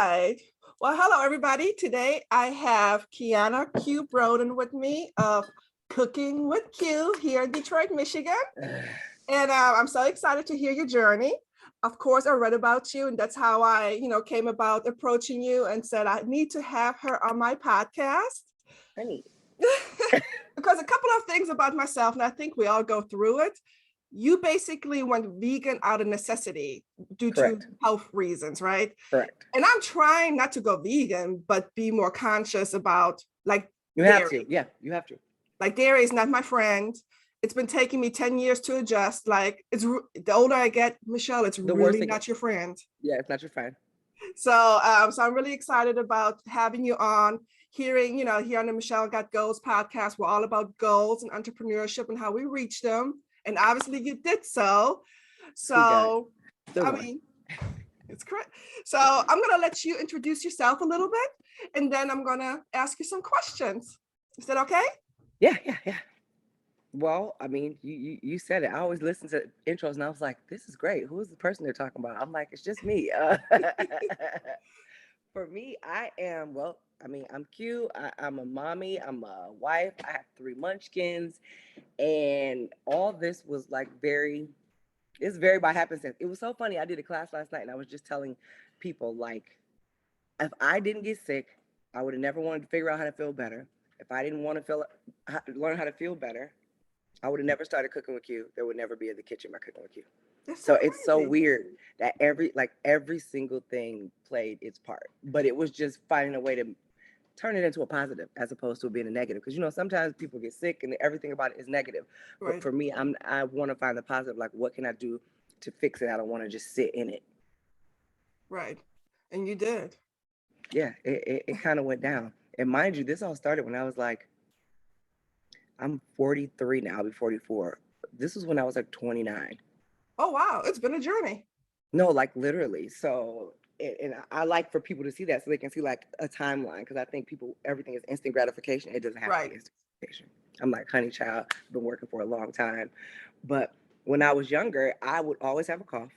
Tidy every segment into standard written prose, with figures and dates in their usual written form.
right. Well, hello, everybody. Today I have Quiana Q Broden with me of Cooking with Q here in Detroit, Michigan. And I'm so excited to hear your journey. Of course, I read about you, and that's how I, came about approaching you and said I need to have her on my podcast. Honey. Because a couple of things about myself, and I think we all go through it. You basically went vegan out of necessity due Correct. to health reasons, right? Correct. And I'm trying not to go vegan, but be more conscious about you dairy. have to. Yeah, you have to. Like dairy is not my friend. It's been taking me 10 years to adjust. Like the older I get, Michelle, it's really not your friend. Yeah, it's not your friend. So I'm really excited about having you on, hearing, here on the Michelle Got Goals podcast. We're all about goals and entrepreneurship and how we reach them. And obviously you did so. So, it's correct. So I'm going to let you introduce yourself a little bit, and then I'm going to ask you some questions. Is that okay? Yeah. Well, I mean, you said it. I always listen to intros, and I was like, this is great. Who is the person they're talking about? I'm like, it's just me. For me, I'm Q. I'm a mommy. I'm a wife. I have 3 munchkins. And all this was like it's very by happenstance. It was so funny. I did a class last night, and I was just telling people, like, if I didn't get sick, I would have never wanted to figure out how to feel better. If I didn't want to learn how to feel better, I would have never started Cooking with Q. There would never be the kitchen by Cooking with Q. So it's so weird that every single thing played its part, but it was just finding a way to turn it into a positive as opposed to it being a negative. Because sometimes people get sick and everything about it is negative. Right. But for me, I want to find the positive. Like, what can I do to fix it? I don't want to just sit in it. Right, and you did. Yeah, it kind of went down. And mind you, this all started when I was like, I'm 43 now. I'll be 44. This was when I was like 29. Oh, wow. It's been a journey. No, like literally. So, and I like for people to see that so they can see like a timeline, because I think everything is instant gratification. It doesn't have to be instant gratification. I'm like, honey child, I've been working for a long time. But when I was younger, I would always have a cough.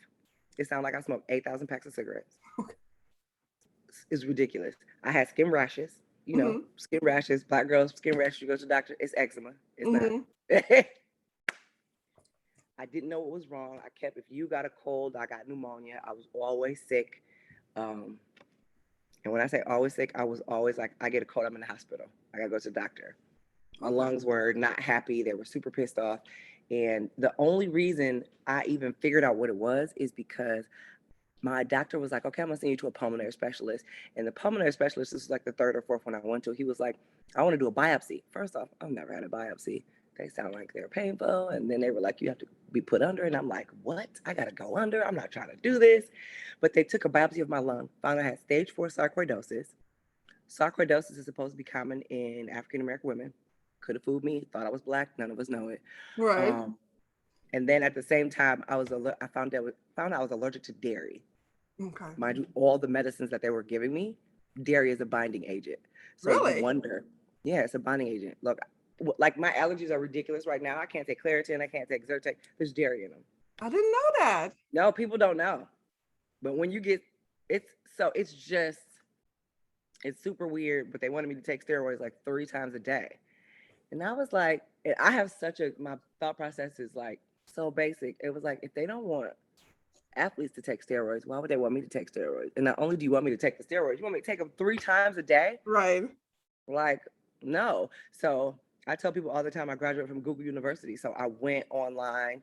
It sounded like I smoked 8,000 packs of cigarettes. It's ridiculous. I had skin rashes, skin rashes, black girls, skin rashes, you go to the doctor, it's eczema. It's not. I didn't know what was wrong. If you got a cold, I got pneumonia. I was always sick. And when I say always sick, I was always like, I get a cold, I'm in the hospital. I got to go to the doctor. My lungs were not happy. They were super pissed off. And the only reason I even figured out what it was is because my doctor was like, okay, I'm going to send you to a pulmonary specialist. And the pulmonary specialist, this was like the 3rd or 4th one I went to. He was like, I want to do a biopsy. First off, I've never had a biopsy. They sound like they're painful. And then they were like, you have to be put under. And I'm like, what? I got to go under? I'm not trying to do this. But they took a biopsy of my lung, found I had stage 4 sarcoidosis. Sarcoidosis is supposed to be common in African-American women. Could have fooled me. Thought I was Black. None of us know it. Right. And then at the same time, I found out I was allergic to dairy. Okay. Mind you, all the medicines that they were giving me, dairy is a binding agent. So really? You wonder. Yeah, it's a binding agent. Look, like my allergies are ridiculous right now. I can't take Claritin. I can't take Zyrtec. There's dairy in them. I didn't know that. No, people don't know. But when you get, it's super weird. But they wanted me to take steroids like 3 times a day. And I was like, and I have my thought process is like so basic. It was like, if they don't want athletes to take steroids, why would they want me to take steroids? And not only do you want me to take the steroids, you want me to take them 3 times a day? Right. Like, no. So I tell people all the time I graduated from Google University. So I went online,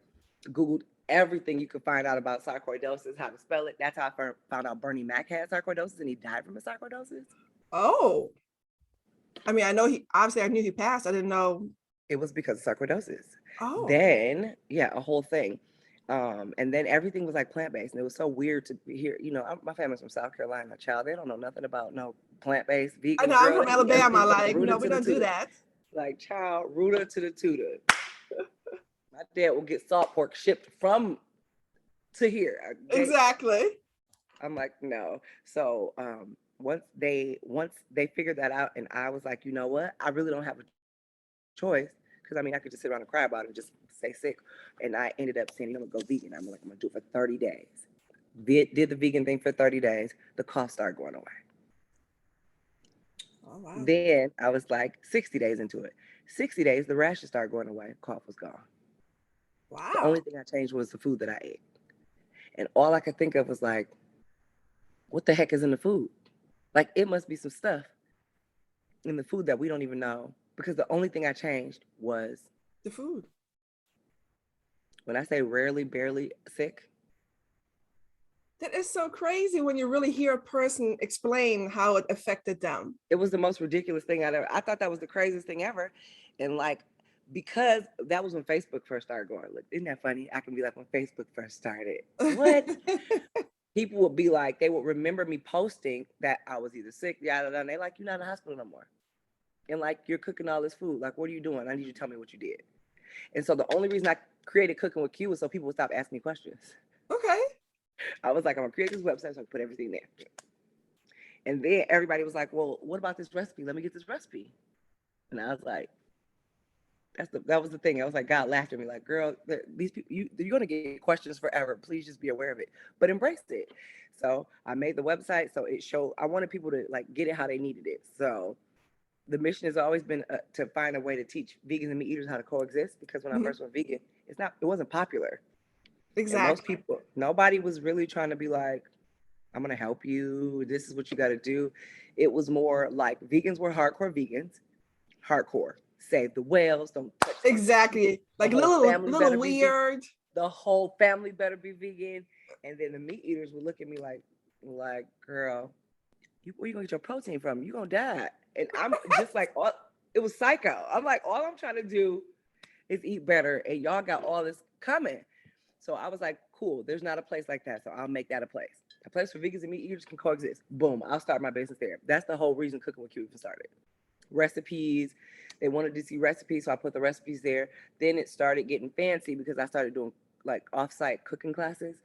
Googled everything you could find out about sarcoidosis, how to spell it. That's how I found out Bernie Mac had sarcoidosis, and he died from his sarcoidosis. Oh. I mean, I knew he passed. I didn't know. It was because of sarcoidosis. Oh. Then, a whole thing. And then everything was like plant-based, and it was so weird to hear. My family's from South Carolina, child. They don't know nothing about no plant-based vegan. I know, I'm from Alabama. Like, no, we don't do that. Like, child, rooter to the tutor. My dad will get salt pork shipped from to here. Okay? Exactly. I'm like, no. So once they figured that out, and I was like, you know what? I really don't have a choice. Because I mean, I could just sit around and cry about it and just stay sick. And I ended up saying, I'm going to go vegan. I'm going to do it for 30 days. did the vegan thing for 30 days. The cough started going away. Oh, wow. Then I was like 60 days into it. 60 days, the rashes started going away. Cough was gone. Wow. The only thing I changed was the food that I ate. And all I could think of was like, what the heck is in the food? Like, it must be some stuff in the food that we don't even know, because the only thing I changed was the food. When I say rarely, barely sick. That is so crazy when you really hear a person explain how it affected them. It was the most ridiculous thing I thought that was the craziest thing ever. And like, because that was when Facebook first started going. Look, isn't that funny? I can be like, when Facebook first started. What? People would be like, they would remember me posting that I was either sick, yada, yada, and they like, you're not in the hospital no more. And like, you're cooking all this food. Like, what are you doing? I need you to tell me what you did. And so the only reason I created Cooking with Q was so people would stop asking me questions. Okay. I was like, I'm gonna create this website so I can put everything there. And then everybody was like, well, what about this recipe? Let me get this recipe. And I was like, that was the thing. I was like, God laughed at me like, girl, these people, you're gonna get questions forever. Please just be aware of it, but embrace it. So I made the website so it showed. I wanted people to like get it how they needed it. So the mission has always been to find a way to teach vegans and meat eaters how to coexist. Because when I first went vegan, it wasn't popular. Exactly. And most people, nobody was really trying to be like, I'm gonna help you. This is what you got to do. It was more like vegans were hardcore vegans, hardcore. Save the whales, don't touch them. Exactly. Like little weird. The whole family better be vegan. And then the meat eaters would look at me like, girl, where you gonna get your protein from? You gonna die. And I'm just like, it was psycho. I'm like, all I'm trying to do is eat better, and y'all got all this coming. So I was like, cool, there's not a place like that. So I'll make that a place. A place where vegans and meat eaters can coexist. Boom, I'll start my business there. That's the whole reason Cooking with Q even started. Recipes. They wanted to see recipes, so I put the recipes there. Then it started getting fancy because I started doing like off-site cooking classes.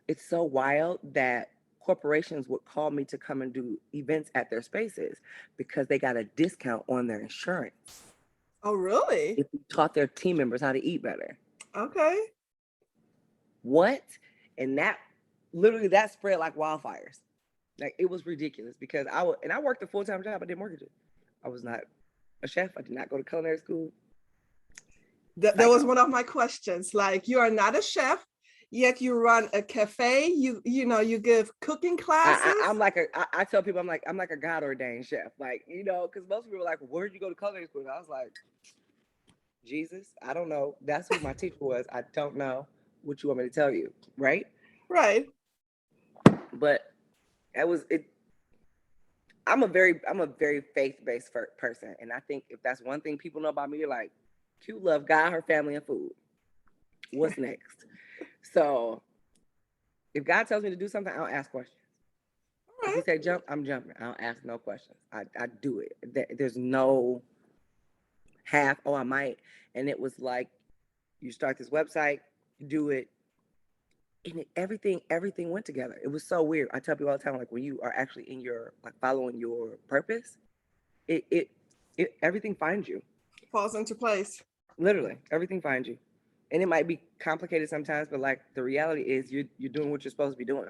It's so wild that corporations would call me to come and do events at their spaces because they got a discount on their insurance. Oh, really? If you taught their team members how to eat better. Okay. What? And that spread like wildfires. Like, it was ridiculous because I worked a full-time job. I did mortgages. I was not a chef. I did not go to culinary school. That was one of my questions. Like, you are not a chef, yet you run a cafe. You give cooking classes. I tell people I'm like a God ordained chef. Like, because most people are like, well, where'd you go to culinary school? And I was like, Jesus, I don't know. That's who my teacher was. I don't know what you want me to tell you. Right. Right. But I'm a very faith-based person. And I think if that's one thing people know about me, they're like, Q love God, her family, and food. What's next? So if God tells me to do something, I don't ask questions. Right. If he say jump, I'm jumping. I don't ask no questions. I do it. There's no half, I might. And it was like, you start this website, do it. And everything went together. It was so weird. I tell people all the time, like, when you are actually in your, like, following your purpose, it everything finds you. Falls into place. Literally, everything finds you. And it might be complicated sometimes, but like, the reality is you're doing what you're supposed to be doing.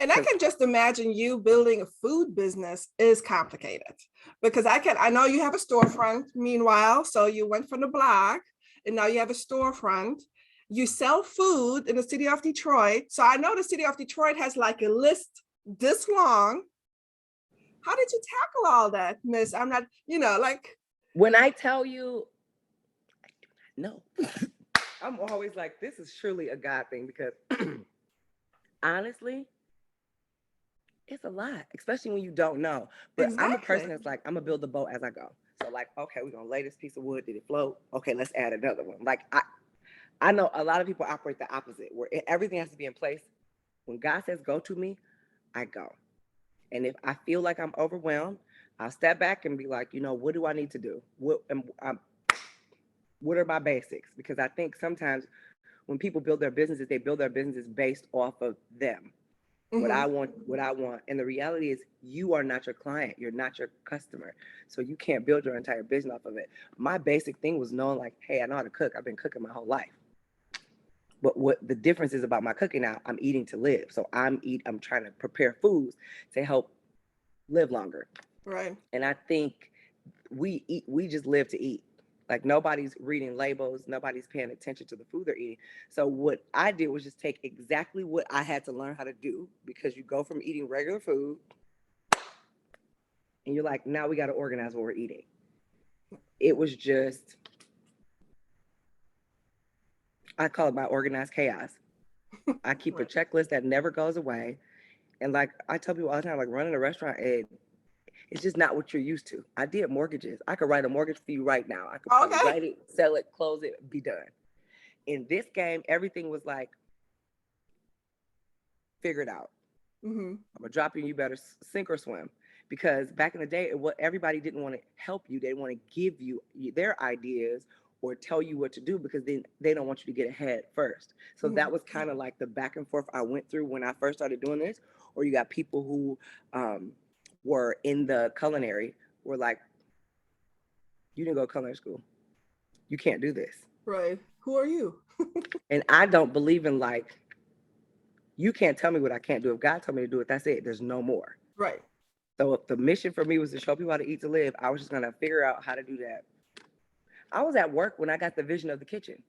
And I can just imagine you building a food business is complicated because I know you have a storefront meanwhile. So you went from the blog and now you have a storefront. You sell food in the city of Detroit. So I know the city of Detroit has like a list this long. How did you tackle all that, Miss? I'm not, like. When I tell you, I do not know. I'm always like, this is surely a God thing because honestly, it's a lot, especially when you don't know. But exactly. I'm a person that's like, I'm gonna build the boat as I go. So like, okay, we're gonna lay this piece of wood. Did it float? Okay, let's add another one. Like, I know a lot of people operate the opposite, where everything has to be in place. When God says go to me, I go. And if I feel like I'm overwhelmed, I'll step back and be like, what do I need to do? What are my basics? Because I think sometimes when people build their businesses, they build their businesses based off of them. Mm-hmm. What I want. And the reality is you are not your client. You're not your customer. So you can't build your entire business off of it. My basic thing was knowing like, hey, I know how to cook. I've been cooking my whole life. But what the difference is about my cooking now, I'm eating to live. So I'm trying to prepare foods to help live longer. Right. And I think we just live to eat. Like nobody's reading labels, nobody's paying attention to the food they're eating. So what I did was just take exactly what I had to learn how to do, because you go from eating regular food and you're like, now we got to organize what we're eating. It was just, I call it my organized chaos. I keep Right. a checklist that never goes away. And like I tell people all the time, like running a restaurant, it's just not what you're used to. I did mortgages. I could write a mortgage for you right now. I could probably Okay. write it, sell it, close it, be done. In this game, everything was like, figure it out. Mm-hmm. I'm gonna drop you and you better sink or swim. Because back in the day, everybody didn't want to help you. They want to give you their ideas or tell you what to do, because then they don't want you to get ahead first. So that was kind of like the back and forth I went through when I first started doing this. Or you got people who were in the culinary were like, you didn't go to culinary school. You can't do this. Right. Who are you? And I don't believe in like, you can't tell me what I can't do. If God told me to do it, that's it. There's no more. Right. So if the mission for me was to show people how to eat to live, I was just going to figure out how to do that. I was at work when I got the vision of the kitchen.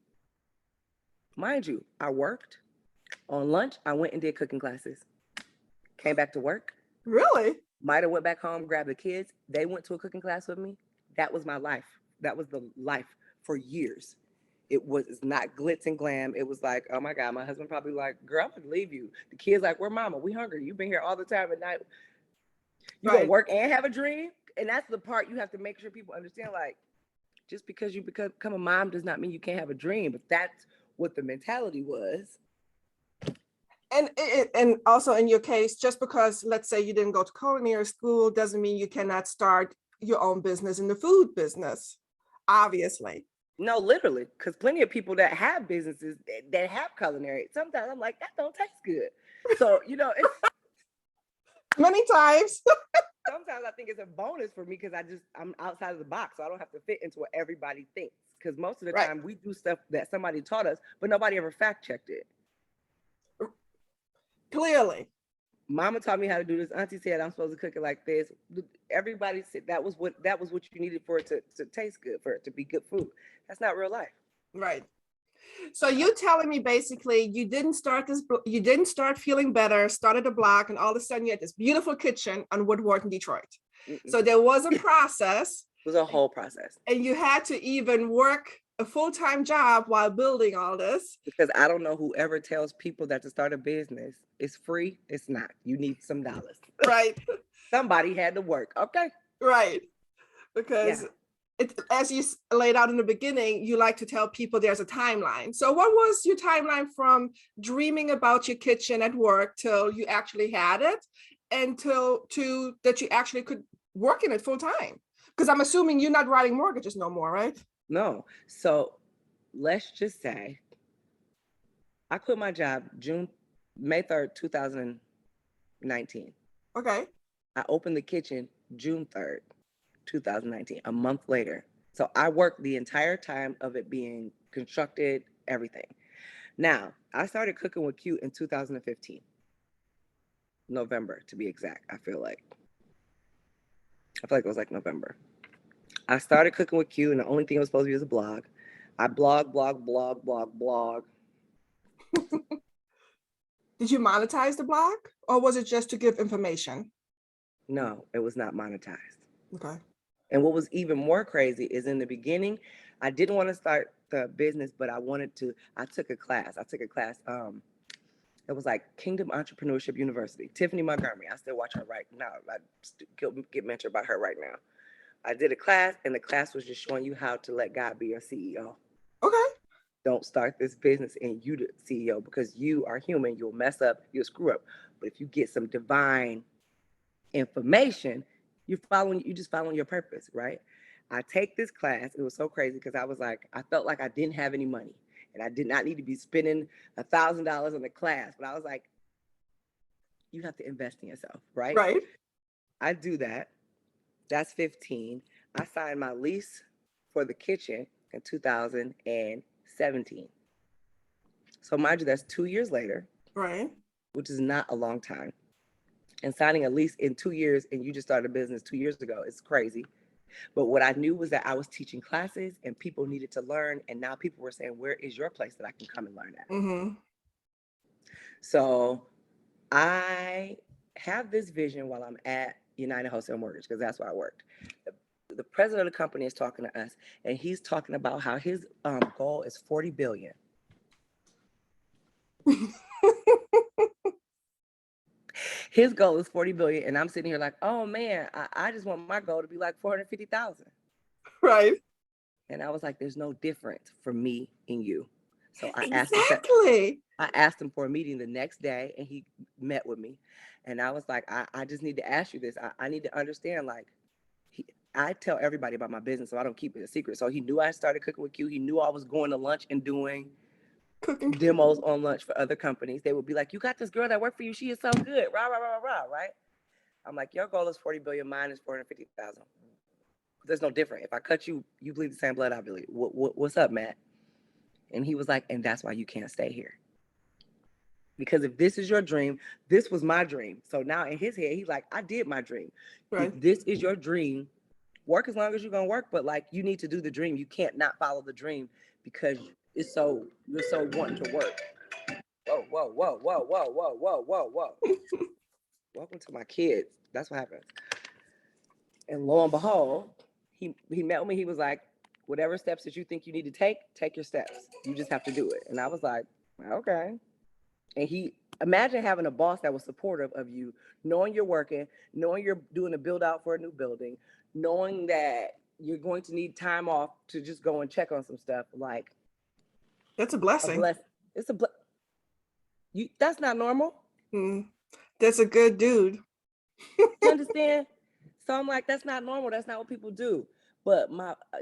Mind you, I worked. On lunch, I went and did cooking classes. Came back to work. Really? Might have went back home, grabbed the kids. They went to a cooking class with me. That was my life. That was the life for years. It's not glitz and glam. It was like, oh my God, my husband probably like, girl, I'm gonna leave you. The kids like, where mama? We hungry. You've been here all the time at night. You gonna work and have a dream? And that's the part you have to make sure people understand. Like, just because you become a mom does not mean you can't have a dream. But that's what the mentality was. And also in your case, just because let's say you didn't go to culinary school doesn't mean you cannot start your own business in the food business, obviously. No, literally, because plenty of people that have businesses that have culinary, sometimes I'm like, that don't taste good. So, it's many times. sometimes I think it's a bonus for me because I'm outside of the box. So I don't have to fit into what everybody thinks. Because most of the time we do stuff that somebody taught us, but nobody ever fact checked it. Clearly. Mama taught me how to do this. Auntie said I'm supposed to cook it like this. Everybody said that was what you needed for it to taste good, for it to be good food. That's not real life. Right. So you telling me basically you didn't start feeling better, started a blog, and all of a sudden you had this beautiful kitchen on Woodward in Detroit. Mm-mm. So there was a process. It was a whole process. And you had to even work a full-time job while building all this. Because I don't know whoever tells people that to start a business is free. It's not. You need some dollars. Right. Somebody had to work. Okay. Right. Because as you laid out in the beginning, you like to tell people there's a timeline. So what was your timeline from dreaming about your kitchen at work till you actually had it, and to that you actually could work in it full time? Because I'm assuming you're not writing mortgages no more, right? No. So let's just say I quit my job May 3rd, 2019. Okay. I opened the kitchen June 3rd, 2019, a month later. So I worked the entire time of it being constructed, everything. Now, I started cooking with Q in 2015. November, to be exact, I feel like it was like November. I started cooking with Q, and the only thing it was supposed to be was a blog. I blog. Did you monetize the blog, or was it just to give information? No, it was not monetized. Okay. And what was even more crazy is in the beginning, I didn't want to start the business, but I took a class. It was like Kingdom Entrepreneurship University. Tiffany Montgomery, I still watch her right now. I get mentored by her right now. I did a class, and the class was just showing you how to let God be your CEO. Okay. Don't start this business and you the CEO, because you are human. You'll mess up, you'll screw up. But if you get some divine information, you're just following your purpose, right? I take this class. It was so crazy because I felt like I didn't have any money and I did not need to be spending $1,000 on the class. But I was like, you have to invest in yourself, right? Right. I do that. That's 15. I signed my lease for the kitchen in 2017. So mind you, that's 2 years later. Right. Which is not a long time. And signing a lease in 2 years and you just started a business 2 years ago is crazy. But what I knew was that I was teaching classes and people needed to learn. And now people were saying, where is your place that I can come and learn at? Mm-hmm. So I have this vision while I'm at United Wholesale Mortgage, because that's where I worked. The president of the company is talking to us, and he's talking about how his goal is 40 billion. His goal is 40 billion. And I'm sitting here like, oh man, I just want my goal to be like 450,000. Right. And I was like, there's no difference for me and you. So I asked him for a meeting the next day, and he met with me. And I was like, I just need to ask you this. I need to understand, like, I tell everybody about my business, so I don't keep it a secret. So he knew I started cooking with Q. He knew I was going to lunch and doing cooking demos on lunch for other companies. They would be like, you got this girl that worked for you. She is so good. Rah, rah, rah, rah, right? I'm like, your goal is 40 billion. Mine is 450,000. There's no different. If I cut you, you bleed the same blood I bleed. What's up, Matt? And he was like, and that's why you can't stay here. Because if this is your dream, this was my dream. So now in his head, he's like, I did my dream. Right. If this is your dream, work as long as you're going to work, but like, you need to do the dream. You can't not follow the dream because you're so wanting to work. Whoa, whoa, whoa, whoa, whoa, whoa, whoa, whoa, whoa. Welcome to my kids. That's what happens. And lo and behold, he met with me. He was like, whatever steps that you think you need to take your steps. You just have to do it. And I was like, okay. And imagine having a boss that was supportive of you, knowing you're working, knowing you're doing a build out for a new building, knowing that you're going to need time off to just go and check on some stuff. Like, that's a blessing. It's that's not normal. That's a good dude. You understand? So I'm like, that's not normal. That's not what people do. But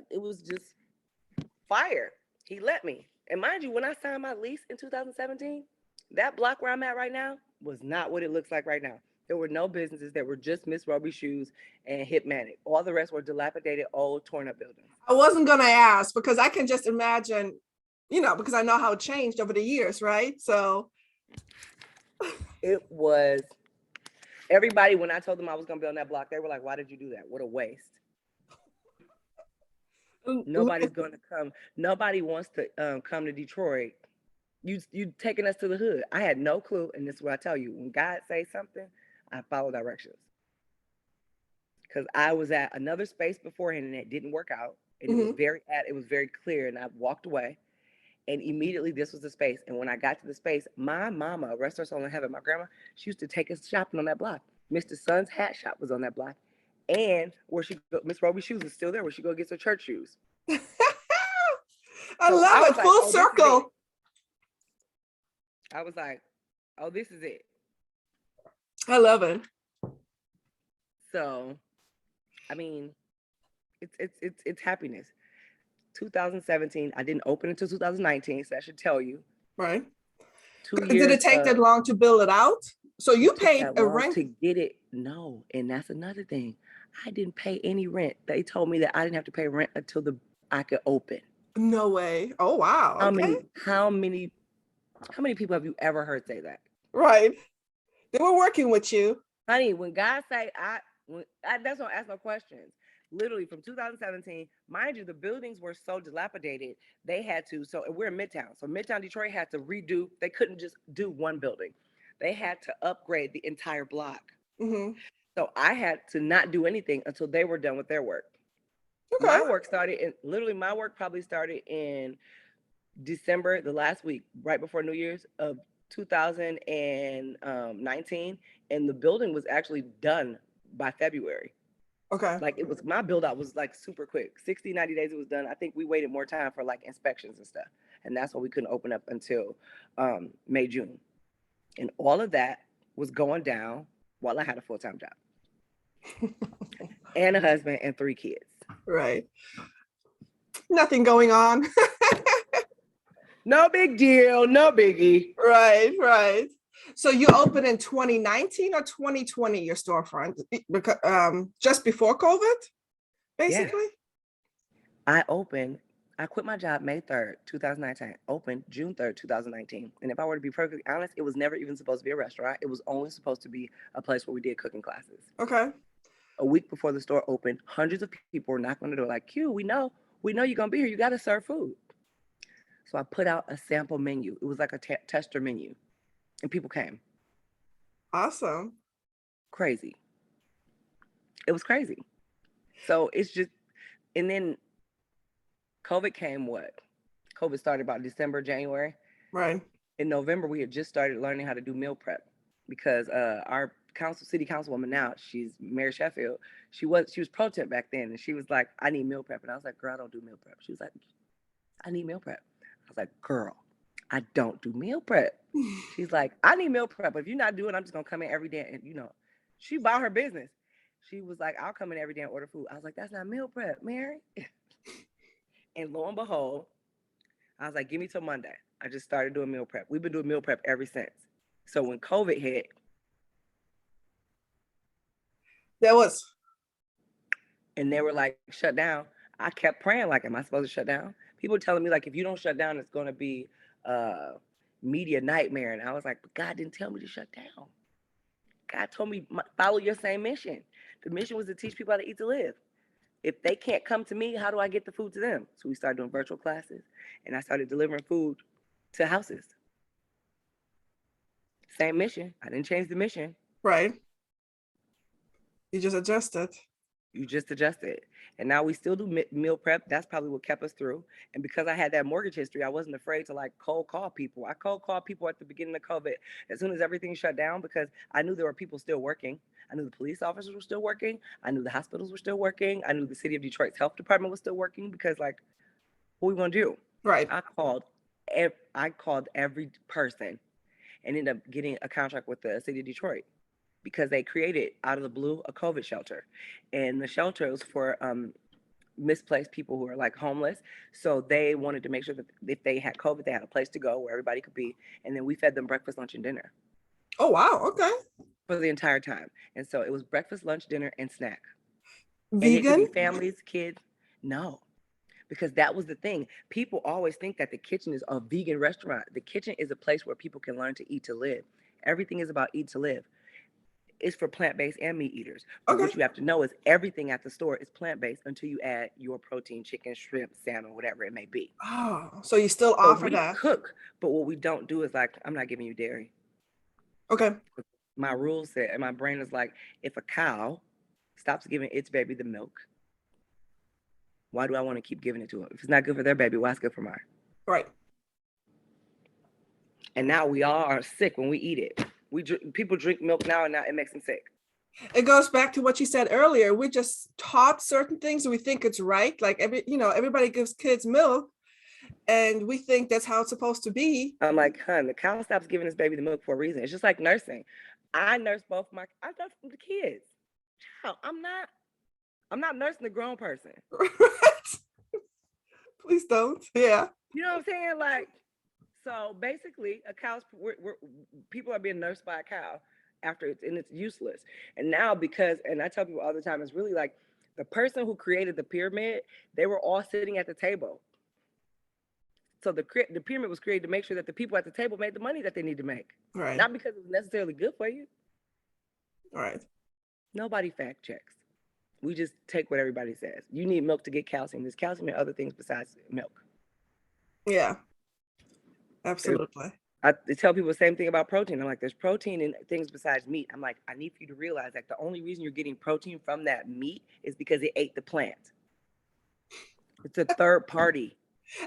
it was just fire. He let me. And mind you, when I signed my lease in 2017, that block where I'm at right now was not what it looks like right now. There were no businesses. There were just Miss Roby Shoes and Hipmanic. All the rest were dilapidated, old, torn up buildings. I wasn't going to ask because I can just imagine, because I know how it changed over the years, right? So it was, everybody, when I told them I was going to be on that block, they were like, why did you do that? What a waste. Nobody's going to come. Nobody wants to come to Detroit. You taking us to the hood. I had no clue. And this is what I tell you. When God says something, I follow directions. Because I was at another space beforehand and it didn't work out. And it was very clear. And I walked away. And immediately this was the space. And when I got to the space, my mama, rest her soul in heaven, my grandma, she used to take us shopping on that block. Mr. Son's hat shop was on that block. And where she go, Miss Roby Shoes is still there, where she go get her church shoes. I love it. Full circle. I was like, oh, this is it. I love it. So, I mean, it's happiness. 2017, I didn't open until 2019, so I should tell you. Right. 2 years. Did it take that long to build it out? So you paid a rent to get it? No, and that's another thing. I didn't pay any rent. They told me that I didn't have to pay rent until I could open. No way. Oh wow. Okay. How many people have you ever heard say that? Right. They were working with you. Honey, when God say that's don't ask no questions. Literally from 2017, mind you, the buildings were so dilapidated, they had to, so we're in Midtown. So Midtown Detroit had to redo, they couldn't just do one building. They had to upgrade the entire block. So I had to not do anything until they were done with their work. Okay. My work probably started in December, the last week, right before New Year's of 2019. And the building was actually done by February. Okay. Like my build out was like super quick. 60, 90 days it was done. I think we waited more time for like inspections and stuff. And that's why we couldn't open up until May, June. And all of that was going down while I had a full-time job. And a husband and 3 kids. Right. Nothing going on. No big deal. No biggie. Right. So you opened in 2019 or 2020, your storefront, just before COVID, basically? Yeah. I opened, I quit my job May 3rd, 2019, opened June 3rd, 2019. And if I were to be perfectly honest, it was never even supposed to be a restaurant. It was only supposed to be a place where we did cooking classes. Okay. A week before the store opened, hundreds of people were knocking on the door like, Q, we know you're going to be here. You got to serve food. So I put out a sample menu. It was like a tester menu. And people came. Awesome. Crazy. It was crazy. So it's just, and then COVID came what? COVID started about December, January. Right. In November, we had just started learning how to do meal prep because our city councilwoman now, she's Mary Sheffield. She was pro temp back then, and she was like, "I need meal prep," and I was like, "Girl, I don't do meal prep." She was like, "I need meal prep." I was like, "Girl, I don't do meal prep." She's like, "I need meal prep, but if you're not doing it, I'm just gonna come in every day." And she bought her business. She was like, "I'll come in every day and order food." I was like, "That's not meal prep, Mary." And lo and behold, I was like, "Give me till Monday." I just started doing meal prep. We've been doing meal prep ever since. So when COVID hit, and they were like, shut down, I kept praying like, am I supposed to shut down? People were telling me like, if you don't shut down, it's going to be a media nightmare. And I was like, but God didn't tell me to shut down. God told me, follow your same mission. The mission was to teach people how to eat to live. If they can't come to me, how do I get the food to them? So we started doing virtual classes, and I started delivering food to houses. Same mission. I didn't change the mission. Right. You just adjusted. You just adjusted. And now we still do meal prep. That's probably what kept us through. And because I had that mortgage history, I wasn't afraid to like cold call people. I cold called people at the beginning of COVID as soon as everything shut down because I knew there were people still working. I knew the police officers were still working. I knew the hospitals were still working. I knew the city of Detroit's health department was still working because like, what are we gonna do? Right. I called every person and ended up getting a contract with the city of Detroit because they created out of the blue a COVID shelter. And the shelter was for misplaced people who are like homeless. So they wanted to make sure that if they had COVID, they had a place to go where everybody could be. And then we fed them breakfast, lunch, and dinner. Oh, wow. Okay. For the entire time. And so it was breakfast, lunch, dinner, and snack. Vegan? And it could be families, kids. No. Because that was the thing. People always think that the kitchen is a vegan restaurant. The kitchen is a place where people can learn to eat to live. Everything is about eat to live. It's for plant-based and meat eaters. But what you have to know is everything at the store is plant-based until you add your protein, chicken, shrimp, salmon, whatever it may be. Oh, so you still offer that? Cook, but what we don't do is like, I'm not giving you dairy. Okay. My rule said, and my brain is like, if a cow stops giving its baby the milk, why do I want to keep giving it to them? If it's not good for their baby, why it's good for mine? Right. And now we all are sick when we eat it. People drink milk now, and now it makes them sick. It goes back to what you said earlier. We just taught certain things and we think it's right. Like everybody gives kids milk and we think that's how it's supposed to be. I'm like, the cow stops giving his baby the milk for a reason. It's just like nursing. I nurse the kids. Child, I'm not nursing the grown person. Please don't. Yeah. You know what I'm saying? Like, so basically people are being nursed by a cow after it's useless. And now and I tell people all the time, it's really like the person who created the pyramid, they were all sitting at the table. So the pyramid was created to make sure that the people at the table made the money that they need to make. Right. Not because it was necessarily good for you. Right. Nobody fact checks. We just take what everybody says. You need milk to get calcium. There's calcium in other things besides milk. Yeah. Absolutely. I tell people the same thing about protein. I'm like, there's protein in things besides meat. I'm like, I need for you to realize that the only reason you're getting protein from that meat is because it ate the plant. It's a third party.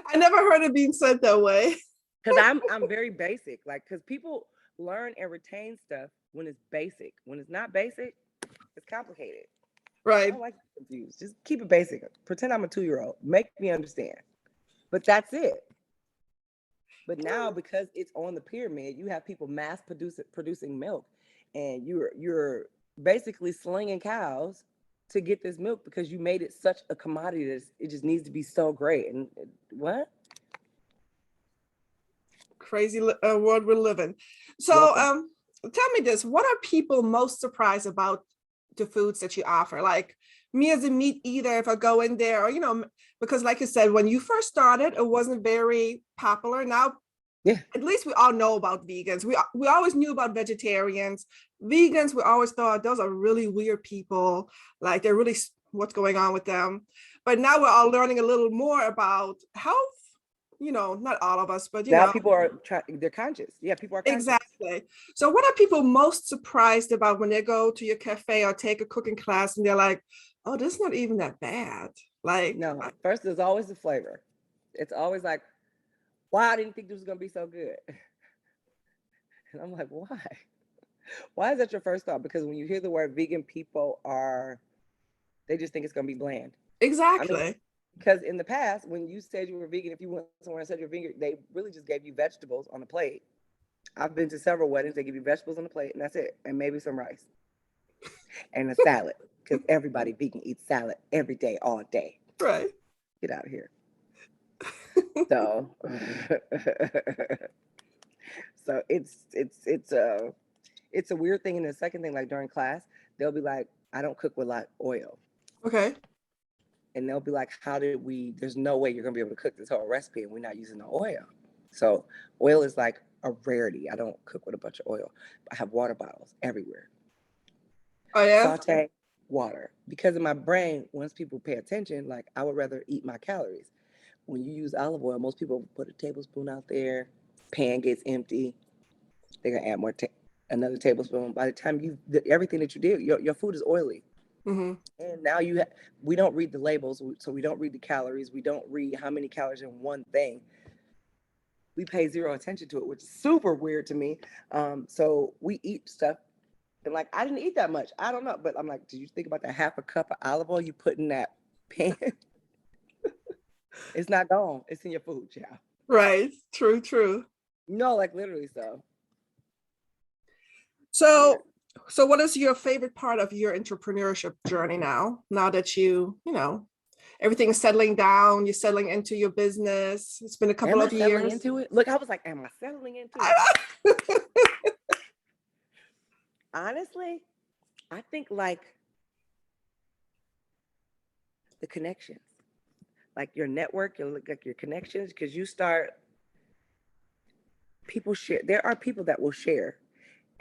I never heard it being said that way. Because I'm very basic. Like, because people learn and retain stuff when it's basic. When it's not basic, it's complicated. Right. I don't like to be confused. Just keep it basic. Pretend I'm a 2-year-old. Make me understand. But that's it. But now, because it's on the pyramid, you have people mass producing milk, and you're basically slinging cows to get this milk because you made it such a commodity that it just needs to be so great. And what? Crazy world we're living. So tell me this, what are people most surprised about the foods that you offer? Like me as a meat eater, if I go in there, or, because like you said, when you first started, it wasn't very popular. Now, Yeah. At least we all know about vegans. We always knew about vegetarians. Vegans, we always thought those are really weird people. Like they're really, what's going on with them? But now we're all learning a little more about health. Not all of us, but now people are they're conscious. Yeah, people are conscious. Exactly. So what are people most surprised about when they go to your cafe or take a cooking class and they're like, oh, this is not even that bad? Like, no, first there's always the flavor. It's always like, wow, I didn't think this was gonna be so good. And I'm like, why? Why is that your first thought? Because when you hear the word vegan, people they just think it's gonna be bland. Exactly. I mean, because in the past, when you said you were vegan, if you went somewhere and said you're vegan, they really just gave you vegetables on a plate. I've been to several weddings, they give you vegetables on the plate, and that's it. And maybe some rice. And a salad. Because everybody vegan eats salad every day, all day. Right. Get out of here. So so it's a weird thing. And the second thing, like during class, they'll be like, I don't cook with a lot of oil. Okay. And they'll be like, there's no way you're gonna be able to cook this whole recipe and we're not using the oil. So oil is like a rarity. I don't cook with a bunch of oil. I have water bottles everywhere. Oh yeah. Saute water. Because in my brain, once people pay attention, like I would rather eat my calories. When you use olive oil, most people put a tablespoon out there, pan gets empty, they're gonna add another tablespoon. By the time everything that you do, your food is oily. Mm-hmm. And now we don't read the labels, so we don't read the calories. We don't read how many calories in one thing. We pay zero attention to it, which is super weird to me. So we eat stuff, and like I didn't eat that much. I don't know, but I'm like, did you think about that half a cup of olive oil you put in that pan? It's not gone. It's in your food, child. Right. True. No, like literally so. So what is your favorite part of your entrepreneurship journey now? Now that everything's settling down, you're settling into your business. It's been a couple of years. Settling into it? Look, I was like, am I settling into it? Honestly, I think like the connections, like your network, your connections, because people share. There are people that will share.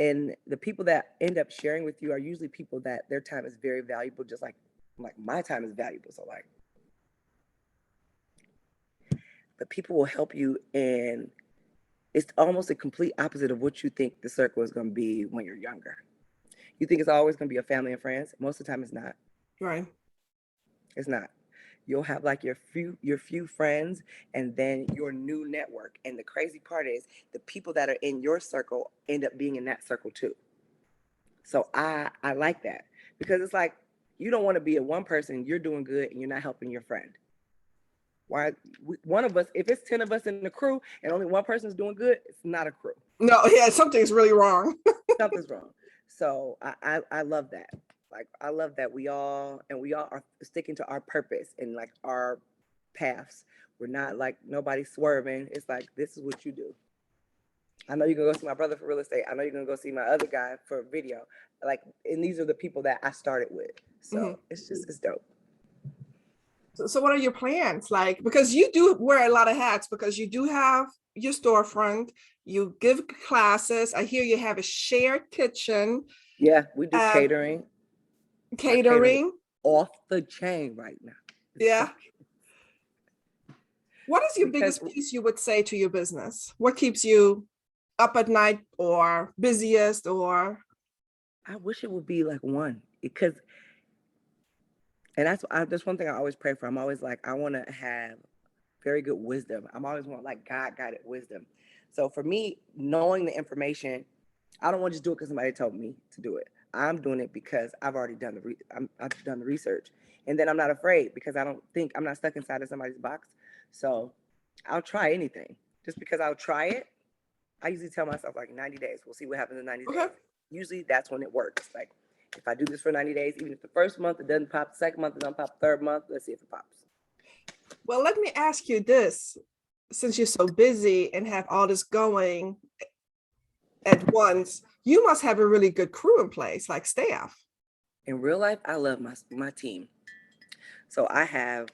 And the people that end up sharing with you are usually people that their time is very valuable, just like my time is valuable. So but people will help you, and it's almost a complete opposite of what you think the circle is going to be when you're younger. You think it's always going to be a family and friends. Most of the time it's not. Right. It's not. You'll have like your few friends and then your new network. And the crazy part is the people that are in your circle end up being in that circle too. So I like that, because it's like, you don't want to be a one person, you're doing good and you're not helping your friend. Why? One of us, if it's 10 of us in the crew and only one person is doing good, it's not a crew. No, yeah, something's really wrong. Something's wrong. So I love that. Like, I love that we all are sticking to our purpose and like our paths. We're not like nobody swerving. It's like, this is what you do. I know you're gonna go see my brother for real estate. I know you're gonna go see my other guy for video. Like, and these are the people that I started with. So it's dope. So what are your plans? Like, because you do wear a lot of hats, because you do have your storefront, you give classes. I hear you have a shared kitchen. Yeah, we do catering. Catering off the chain right now. Yeah. What is your biggest piece you would say to your business? What keeps you up at night or busiest? Or I wish it would be like one, because, and that's one thing I always pray for. I'm always like, I want to have very good wisdom. I'm always want like God-guided wisdom. So for me, knowing the information, I don't want to just do it because somebody told me to do it. I'm doing it because I've already done I've done the research, and then I'm not afraid because I'm not stuck inside of somebody's box. So I'll try anything just because I'll try it. I usually tell myself like 90 days. We'll see what happens in 90 days. Usually that's when it works. Like, if I do this for 90 days, even if the first month it doesn't pop, the second month it doesn't pop, third month, let's see if it pops. Well, let me ask you this. Since you're so busy and have all this going at once, you must have a really good crew in place, like staff. In real life, I love my team. So I have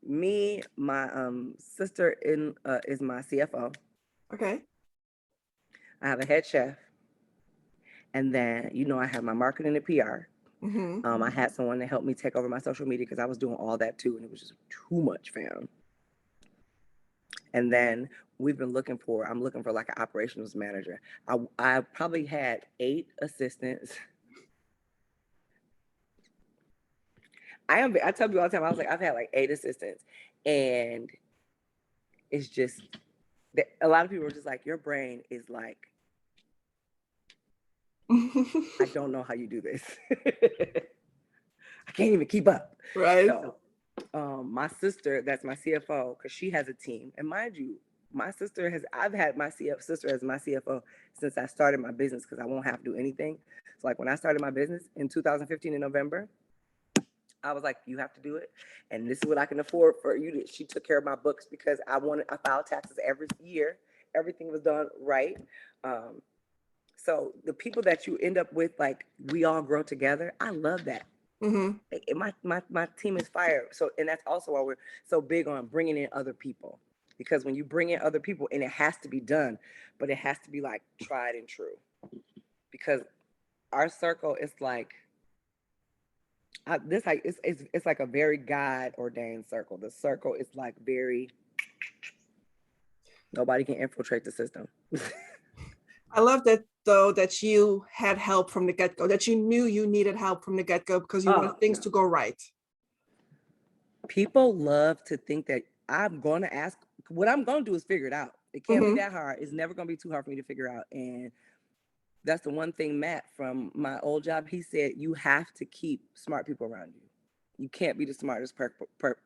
me, my sister is my CFO. Okay. I have a head chef, and then I have my marketing and PR. Mm-hmm. I had someone to help me take over my social media because I was doing all that too, and it was just too much, fam. And then I'm looking for like an operations manager. I probably had 8 assistants. I tell you all the time, I was like, I've had like 8 assistants, and it's just that a lot of people are just like, your brain is like, I don't know how you do this. I can't even keep up. Right. So my sister, that's my CFO, because she has a team. And mind you, I've had my sister as my CFO since I started my business, because I won't have to do anything. So like when I started my business in 2015 in November, I was like, you have to do it. And this is what I can afford for you to. She took care of my books because I filed taxes every year. Everything was done right. So the people that you end up with, like, we all grow together. I love that. Mm-hmm. My team is fire. So, and that's also why we're so big on bringing in other people, because when you bring in other people, and it has to be done, but it has to be like tried and true, because our circle is like, it's like a very God ordained circle. The circle is like very, nobody can infiltrate the system. I love that, though, that you had help from the get-go, that you knew you needed help from the get-go because you wanted things to go right. People love to think that I'm going to ask. What I'm going to do is figure it out. It can't be that hard. It's never going to be too hard for me to figure out. And that's the one thing, Matt, from my old job, he said, you have to keep smart people around you. You can't be the smartest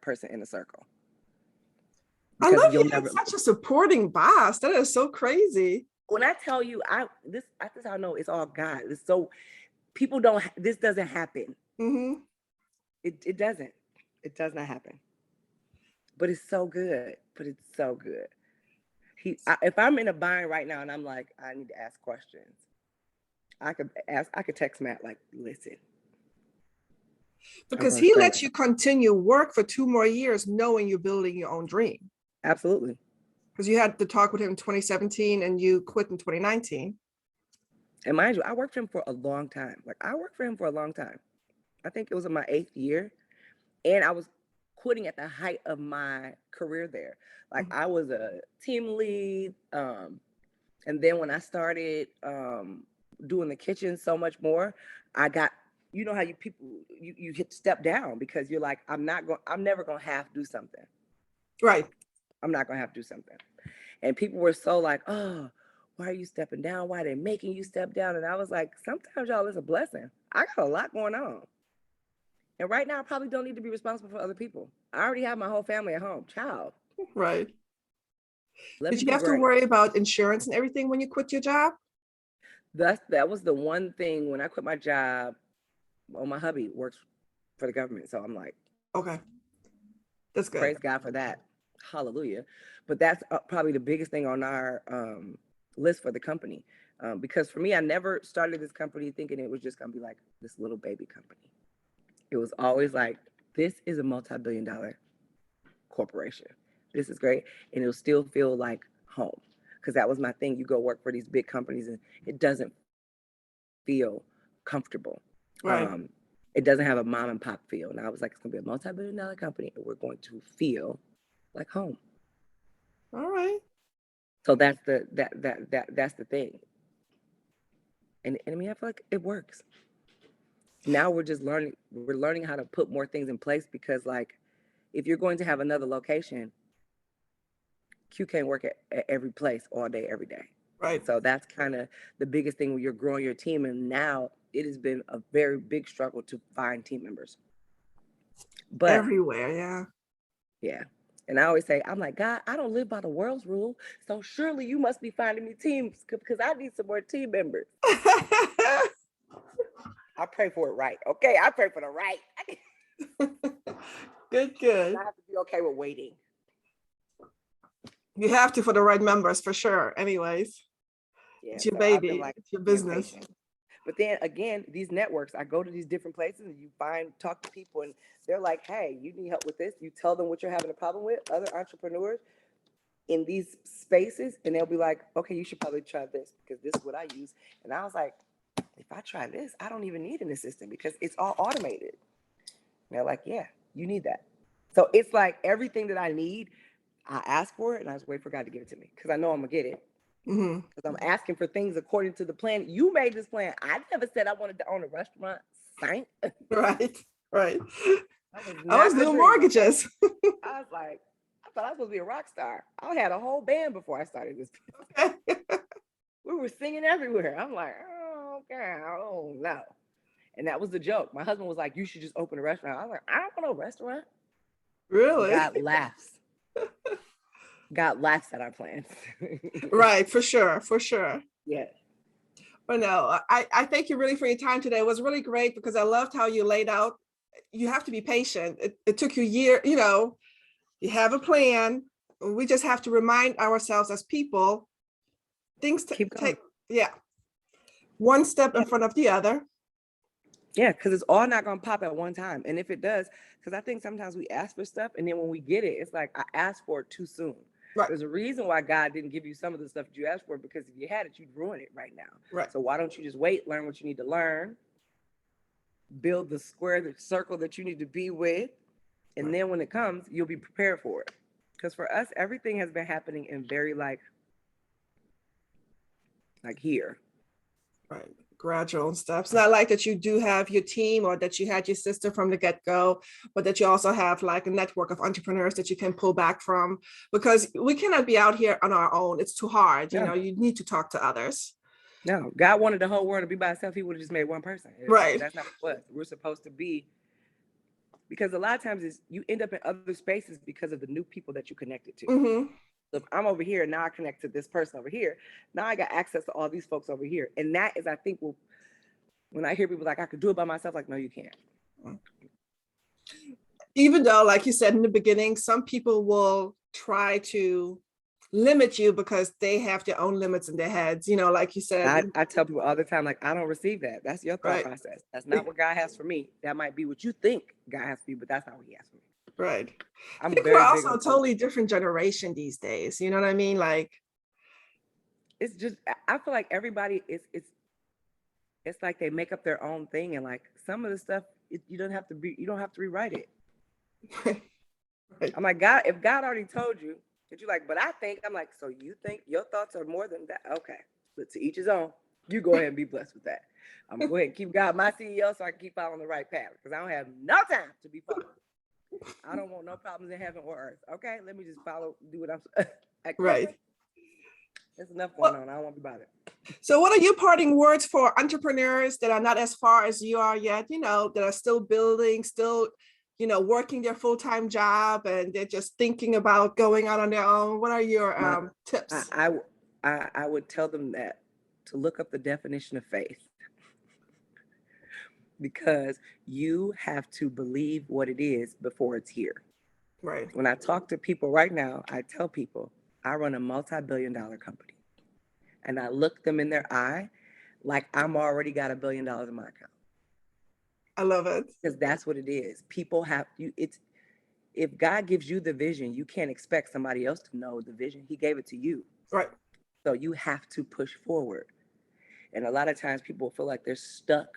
person in the circle. I love you have such a supporting boss. That is so crazy. When I tell you, this is how I know it's all God. It's so, this doesn't happen. It doesn't. It does not happen. But it's so good. If I'm in a bind right now and I'm like, I need to ask questions, I could text Matt like, listen. Because he lets you continue work for 2 more years knowing you're building your own dream. Absolutely. Because you had to talk with him in 2017 and you quit in 2019. And mind you, I worked for him for a long time. I think it was in my 8th year. And I was quitting at the height of my career there. Like I was a team lead. And then when I started doing the kitchen so much more, I got, you know how you hit step down because you're like, I'm never going to have to do something. Right. I'm not going to have to do something. And people were so like, oh, why are you stepping down? Why are they making you step down? And I was like, sometimes, y'all, it's a blessing. I got a lot going on. And right now, I probably don't need to be responsible for other people. I already have my whole family at home. Child. Right. Did you have to worry about insurance and everything when you quit your job? That was the one thing when I quit my job. Well, my hubby works for the government. So I'm like, okay, that's good. Praise God for that. Hallelujah. But that's probably the biggest thing on our list for the company. Because for me, I never started this company thinking it was just going to be like this little baby company. It was always like, this is a multi-billion-dollar corporation. This is great. And it'll still feel like home. Because that was my thing. You go work for these big companies and it doesn't feel comfortable. Right. It doesn't have a mom and pop feel. And I was like, it's going to be a multi-billion-dollar company and we're going to feel like home. All right. So that's the thing. And I mean, I feel like it works. Now we're learning how to put more things in place because, like, if you're going to have another location, Q can't work at every place all day, every day. Right. So that's kind of the biggest thing when you're growing your team. And now it has been a very big struggle to find team members. But everywhere, yeah. Yeah. And I always say, I'm like, God, I don't live by the world's rule. So surely you must be finding me teams because I need some more team members. I pray for it right. Okay, I pray for the right. Good. I have to be okay with waiting. You have to for the right members, for sure. Anyways, yeah, it's your baby, it's your business. But then again, these networks, I go to these different places and you talk to people and they're like, hey, you need help with this. You tell them what you're having a problem with, other entrepreneurs in these spaces, and they'll be like, okay, you should probably try this because this is what I use. And I was like, if I try this, I don't even need an assistant because it's all automated. And they're like, yeah, you need that. So it's like everything that I need, I ask for it and I just wait for God to give it to me because I know I'm gonna get it. Because I'm asking for things according to the plan. You made this plan. I never said I wanted to own a restaurant. Saint. Right. I was doing mortgages. I was like, I thought I was supposed to be a rock star. I had a whole band before I started this. Okay. We were singing everywhere. I'm like, oh, okay, oh no. And that was the joke. My husband was like, you should just open a restaurant. I was like, I don't want no restaurant. Really? God laughs. God laughs at our plans. Right, for sure. Yeah. But no, I thank you really for your time today. It was really great because I loved how you laid out. You have to be patient. It took you a year, you have a plan. We just have to remind ourselves as people, things to take, one step in front of the other. Yeah, because it's all not going to pop at one time. And if it does, because I think sometimes we ask for stuff and then when we get it, it's like I asked for it too soon. Right. There's a reason why God didn't give you some of the stuff that you asked for, because if you had it, you'd ruin it right now. Right. So why don't you just wait, learn what you need to learn, build the circle that you need to be with, and then when it comes, you'll be prepared for it. Because for us, everything has been happening in very like here. Right. Gradual steps. And I like that you do have your team, or that you had your sister from the get-go, but that you also have like a network of entrepreneurs that you can pull back from, because we cannot be out here on our own. It's too hard. You need to talk to others. No, God wanted the whole world to be by itself. He would have just made one person. Right. That's not what it was. We're supposed to be, because a lot of times you end up in other spaces because of the new people that you connected to. Mm-hmm. So if I'm over here, now I connect to this person over here. Now I got access to all these folks over here. And that is, I think, when I hear people like, I could do it by myself, like, no, you can't. Even though, like you said in the beginning, some people will try to limit you because they have their own limits in their heads, like you said. I tell people all the time, like, I don't receive that. That's your thought process. That's not what God has for me. That might be what you think God has for you, but that's not what he has for me. Right. I think we're also a totally different generation these days. You know what I mean? Like, it's just, I feel like everybody it's like they make up their own thing, and like some of the stuff you don't have to rewrite it. Right. I'm like, God, if God already told you, that you're like, but I think, I'm like, so you think your thoughts are more than that? Okay, but to each his own. You go ahead and be blessed with that. I'm gonna go ahead and keep God my CEO so I can keep following the right path, because I don't have no time to be following. I don't want no problems in heaven or earth. Okay, let me just do what I'm right. There's enough going on. I don't want to be bothered. So what are your parting words for entrepreneurs that are not as far as you are yet, that are still building, still, working their full-time job, and they're just thinking about going out on their own? What are your tips? I would tell them that to look up the definition of faith. Because you have to believe what it is before it's here. Right. When I talk to people right now, I tell people I run a multi-billion-dollar company, and I look them in their eye like I'm already got $1 billion in my account. I love it. Because that's what it is. People have you. If God gives you the vision, you can't expect somebody else to know the vision. He gave it to you. Right. So you have to push forward. And a lot of times people feel like they're stuck.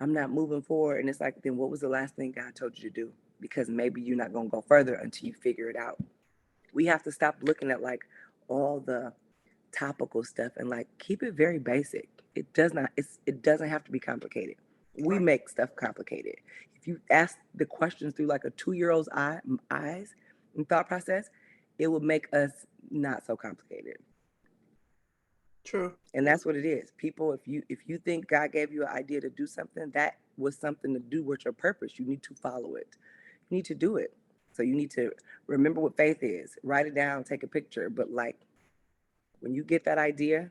I'm not moving forward. And it's like, then what was the last thing God told you to do? Because maybe you're not going to go further until you figure it out. We have to stop looking at like all the topical stuff and like keep it very basic. It doesn't have to be complicated. We make stuff complicated. If you ask the questions through like a 2-year-old's eyes and thought process, it will make us not so complicated. True. And that's what it is. People, if you think God gave you an idea to do something, that was something to do with your purpose. You need to follow it. You need to do it. So you need to remember what faith is. Write it down, take a picture. But like, when you get that idea,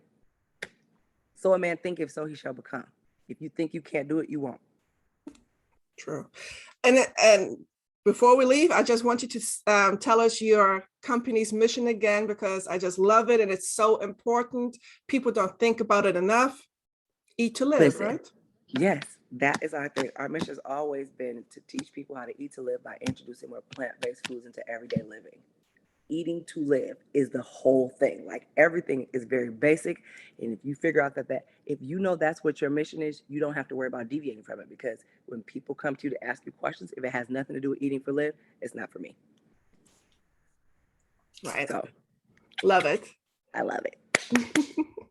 so a man thinketh, so he shall become. If you think you can't do it, you won't. True. And before we leave, I just want you to tell us your company's mission again, because I just love it and it's so important. People don't think about it enough. Eat to live, Listen, right? yes, that is our thing. Our mission has always been to teach people how to eat to live by introducing more plant-based foods into everyday living. Eating to live is the whole thing. Like everything is very basic. And if you figure out that if you know that's what your mission is, you don't have to worry about deviating from it, because when people come to you to ask you questions, if it has nothing to do with eating for live, it's not for me. Right. So Love it. I love it.